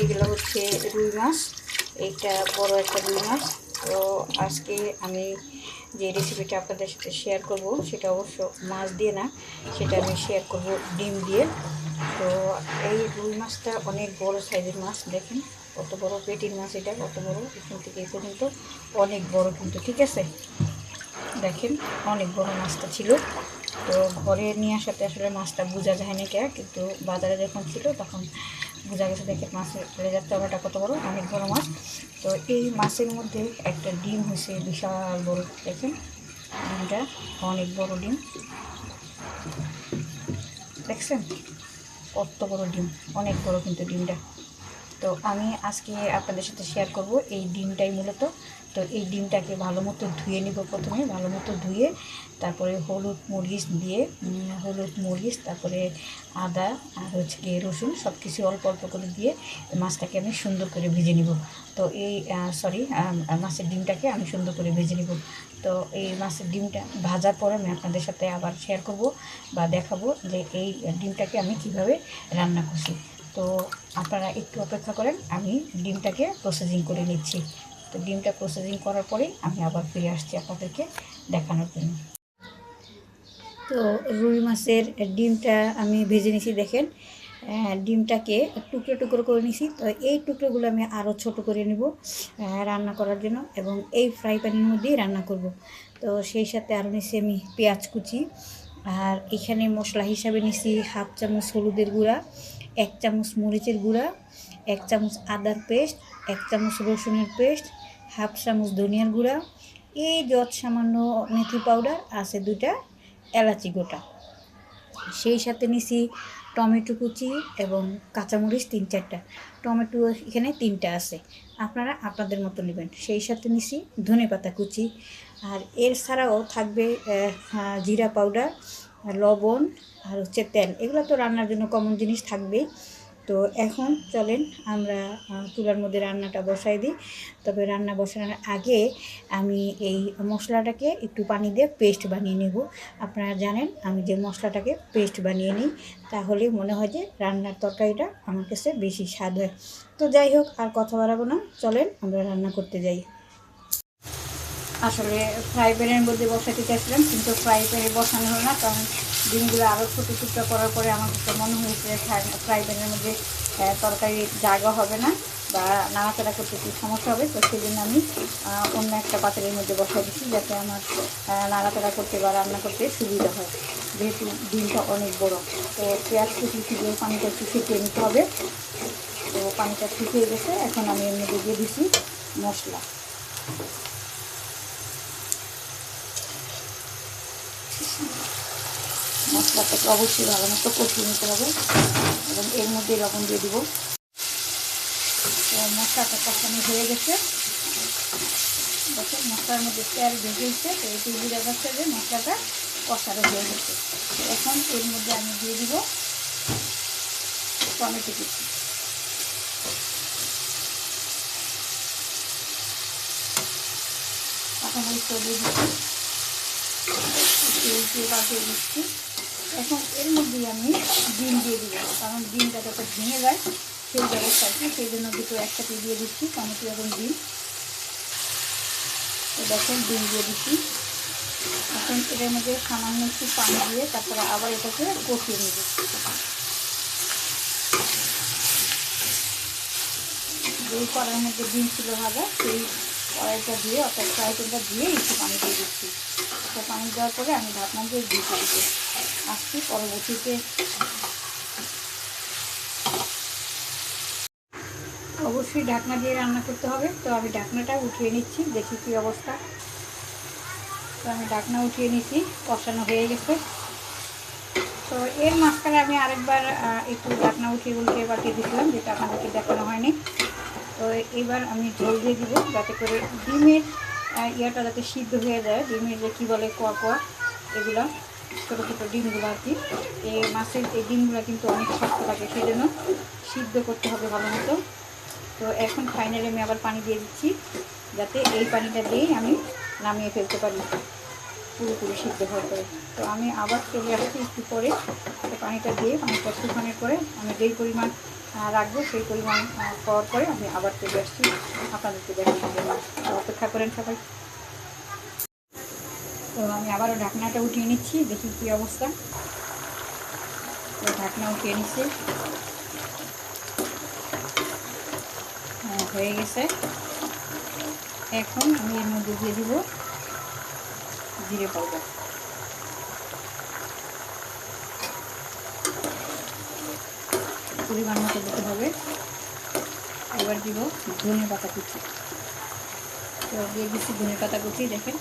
এগুলো হচ্ছে রুই মাছ, এইটা বড় একটা রুই মাছ। তো আজকে আমি যে রেসিপিটা আপনাদের সাথে শেয়ার করব সেটা অবশ্য মাছ দিয়ে না, সেটা আমি শেয়ার করব ডিম দিয়ে। তো এই রুই মাছটা অনেক বড় সাইজের মাছ, দেখেন কত বড় পেটির মাছ, এটা কত বড়, এখান থেকে এই পর্যন্ত অনেক বড় কিন্তু, ঠিক আছে। দেখেন অনেক বড় মাছটা ছিল। তো ঘরে নিয়ে আসাতে আসলে মাছটা বোঝা যায় না কে, কিন্তু বাজারে যখন ছিল তখন বোঝা গেছে। দেখেন মাছের লেজার চামড়াটা কত বড়, অনেক বড় মাছ। তো এই মাছের মধ্যে একটা ডিম হয়েছে বিশাল বড়, দেখেন ডিমটা অনেক বড় ডিম, দেখছেন কত বড় ডিম, অনেক বড় কিন্তু ডিমটা। তো আমি আজকে আপনাদের সাথে শেয়ার করব এই ডিমটাই মূলত। তো এই ডিমটাকে ভালো মতো ধুয়ে নিব, প্রথমে ভালো মতো ধুয়ে তারপরে হলুদ মরিচ তারপরে আদা আর হচ্ছে গিয়ে রসুন সব কিছু অল্প অল্প করে দিয়ে মাছটাকে আমি সুন্দর করে ভেজে নিব। তো এই মাছের ডিমটাকে আমি সুন্দর করে ভেজে নিব। তো এই মাছের ডিমটা ভাজার পরে আমি আপনাদের সাথে আবার শেয়ার করব বা দেখাবো যে এই ডিমটাকে আমি কিভাবে রান্না করছি। তো আপনারা একটু অপেক্ষা করেন, আমি ডিমটাকে প্রসেসিং করে নিচ্ছি। তো ডিমটা প্রসেসিং করার পরেই আমি আবার ফিরে আসছি আপনাদেরকে দেখানোর জন্য। তো রুই মাছের ডিমটা আমি ভেজে নিছি, দেখেন ডিমটাকে টুকরো টুকরো করে নিছি। তো এই টুকরোগুলো আমি আরও ছোট করে নেব রান্না করার জন্য, এবং এই ফ্রাই প্যানের মধ্যেই রান্না করব। তো সেই সাথে আরও নিছি আমি পেঁয়াজ কুচি, আর এখানে মশলা হিসাবে নিছি 1/2 চামচ হলুদের গুঁড়া, 1 চামচ মরিচের গুঁড়া, 1 চামচ আদার পেস্ট, 1 চামচ রসুনের পেস্ট, 1/2 চামচ ধনিয়ার গুঁড়া, এই যত সামান্য মেথি পাউডার আছে 2টা এলাচি গোটা। সেই সাথে নিছি টমেটো কুচি এবং কাঁচামরিচ 3-4টা, টমেটো এখানে 3টা আছে, আপনারা আপনাদের মতো নেবেন। সেই সাথে নিছি ধনেপাতা কুচি, আর এর ছাড়াও থাকবে জিরা পাউডার, লবণ আর হচ্ছে তেল। এগুলো তো রান্নার জন্য কমন জিনিস থাকবেই। তো এখন চলেন আমরা চুলার মধ্যে রান্নাটা বসাই দিই। তবে রান্না বসানোর আগে আমি এই মশলাটাকে একটু পানি দিয়ে পেস্ট বানিয়ে নেব। আপনারা জানেন আমি যে মশলাটাকে পেস্ট বানিয়ে নিই, তাহলে মনে হয় যে রান্নার তরকারিটা আমার কাছে বেশি স্বাদ হয়। তো যাই হোক, আর কথা বাড়াবো না, চলেন আমরা রান্না করতে যাই। আসলে ফ্রাই প্যানের মধ্যে বসাতে চাইছিলাম, কিন্তু ফ্রাই প্যানে বসানো হলো না, কারণ ডিমগুলো আরও ছোটো টুকরো করার পরে আমার কাছে মনে হয়েছে ফ্রাই প্যানের মধ্যে তরকারি জায়গা হবে না বা নাড়াচাড়া করতে একটু সমস্যা হবে। তো সেই জন্য আমি অন্য একটা পাত্রের মধ্যে বসাই দিচ্ছি, যাতে আমার নাড়াচাড়া করতে বা রান্না করতে সুবিধা হয়, যেহেতু ডিমটা অনেক বড়। তো পেঁয়াজ কুচি দিয়ে পানিটা একটু শুকিয়ে নিতে হবে। তো পানিটা শুকিয়ে গেছে, এখন আমি এর মধ্যে দিয়ে দিচ্ছি মশলা। মশলাটাকে অবশ্যই ভালো মতো কষিয়ে নিতে হবে, এবং এর মধ্যে লবণ দিয়ে দিব। তো মশলাটা কষানো হয়ে গেছে, দেখেন মশলার মধ্যে তেল ভেজেছে। তো এটি বোঝা যাচ্ছে যে মশলাটা কষানো হয়ে গেছে। এখন এর মধ্যে আমি দিয়ে দিব টমেটো কুচি। কাঁচামরিচ দিয়ে দিচ্ছি, পাঠিয়ে দিচ্ছি। এখন এর মধ্যে আমি ডিম দিয়ে দিব, কারণ ডিমটা যাতে ভেঙে যায় সেই ব্যবস্থা আছে, সেই জন্য দুটো একসাথে দিয়ে দিচ্ছি, টমেটো এবং ডিম। তো দেখেন ডিম দিয়ে দিচ্ছি। এখন এটার মধ্যে সামান্য একটু পানি দিয়ে তারপরে আবার এটাকে কষিয়ে নেব। যেই কড়াইয়ের মধ্যে ডিম ছিল ভাজা, সেই কড়াইটা দিয়ে অর্থাৎ ফ্রাই প্যানটা দিয়ে একটু পানি দিয়ে দিচ্ছি। তো পানি দেওয়ার পরে আমি ঢাকনা দিয়ে দিতে আসছি পরবর্তীতে। অবশ্যই ঢাকনা দিয়ে রান্না করতে হবে। তো আমি ঢাকনাটা উঠিয়ে নিচ্ছি, দেখি কী অবস্থা। তো আমি ঢাকনা উঠিয়ে নিচ্ছি, কষানো হয়ে গেছে। তো এর মাঝখানে আমি আরেকবার একটু ঢাকনা উঠিয়ে পাঠিয়ে দিয়েছিলাম, যেটা আপনাদেরকে দেখানো হয়নি। তো এবার আমি ঝোল দিয়ে দিব, যাতে করে ডিমের ইয়াটা যাতে সিদ্ধ হয়ে যায়। ডিমের যে কী বলে কোয়া এগুলো ছোটো ছোটো ডিমগুলো আর কি, এই মাছের এই ডিমগুলো কিন্তু অনেক শক্ত থাকে, সেই জন্য সিদ্ধ করতে হবে ভালো মতো। তো এখন ফাইনালি আমি আবার পানি দিয়ে দিচ্ছি, যাতে এই পানিটা দিয়েই আমি নামিয়ে ফেলতে পারি পুরোপুরি সিদ্ধ হয়ে পড়ে। তো আমি আবার চলে আসছি একটু পরে, তো পানিটা দিয়ে পানিটা শুকানোর পরে আমি যেই পরিমাণ রাখবো। সেই পরিমাণ পাওয়ার পরে আমি আবার চলে আসছি আপনাদেরকে দেখানোর জন্য। অপেক্ষা করেন সবাই। তো আমি আবারও ঢাকনাটা উঠিয়ে নিচ্ছি, দেখি কী অবস্থা। তো ঢাকনা উঠিয়ে নিচ্ছি, হয়ে গেছে। এখন আমি এর মধ্যে দিয়ে দিব জিরে পাউডার। পরিমাণ মতো দিতে হবে। এবার দিব ধনে পাতা কুচি। তো দিয়ে দিচ্ছি ধনে পাতা কুচি, দেখেন।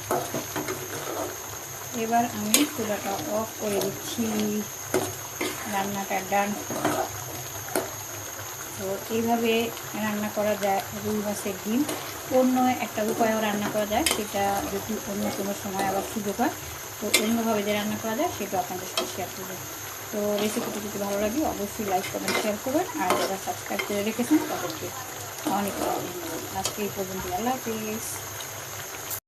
এবার আমি চুলাটা অফ করে দিচ্ছি, রান্নাটা ডান। তো এইভাবে রান্না করা যায় রুই মাছের ডিম। অন্য একটা উপায়েও রান্না করা যায়, সেটা যদি অন্য কোনো সময় আবার সুযোগ হয় তো অন্যভাবে যে রান্না করা যায় সেটা আপনাদের সাথে শেয়ার করবেন। তো রেসিপিটি যদি ভালো লাগে অবশ্যই লাইক কমেন্ট শেয়ার করবেন, আর যারা সাবস্ক্রাইব করে রেখেছেন তাদেরকে অনেক ধন্যবাদ। আজকে এই পর্যন্ত, আল্লাহ হাফিজ।